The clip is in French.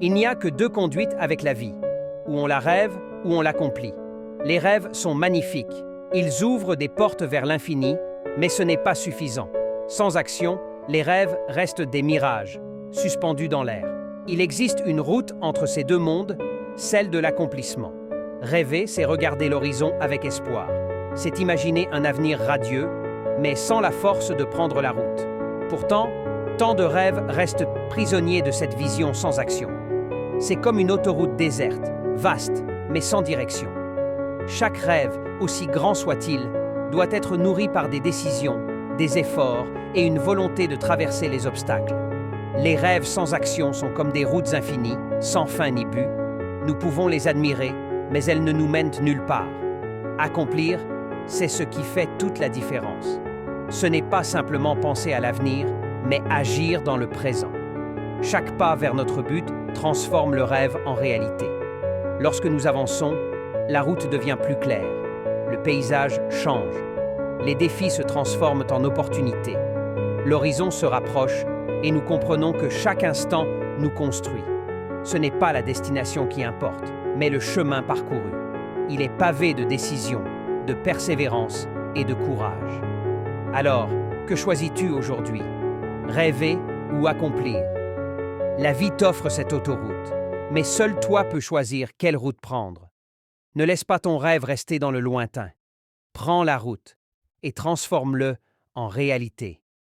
Il n'y a que deux conduites avec la vie, ou on la rêve ou on l'accomplit. Les rêves sont magnifiques, ils ouvrent des portes vers l'infini, mais ce n'est pas suffisant. Sans action, les rêves restent des mirages, suspendus dans l'air. Il existe une route entre ces deux mondes, celle de l'accomplissement. Rêver, c'est regarder l'horizon avec espoir. C'est imaginer un avenir radieux, mais sans la force de prendre la route. Pourtant, tant de rêves restent prisonniers de cette vision sans action. C'est comme une autoroute déserte, vaste, mais sans direction. Chaque rêve, aussi grand soit-il, doit être nourri par des décisions, des efforts et une volonté de traverser les obstacles. Les rêves sans action sont comme des routes infinies, sans fin ni but. Nous pouvons les admirer, mais elles ne nous mènent nulle part. Accomplir, c'est ce qui fait toute la différence. Ce n'est pas simplement penser à l'avenir, mais agir dans le présent. Chaque pas vers notre but transforme le rêve en réalité. Lorsque nous avançons, la route devient plus claire. Le paysage change. Les défis se transforment en opportunités. L'horizon se rapproche et nous comprenons que chaque instant nous construit. Ce n'est pas la destination qui importe, mais le chemin parcouru. Il est pavé de décisions, de persévérance et de courage. Alors, que choisis-tu aujourd'hui? Rêver ou accomplir? La vie t'offre cette autoroute, mais seul toi peux choisir quelle route prendre. Ne laisse pas ton rêve rester dans le lointain. Prends la route et transforme-le en réalité.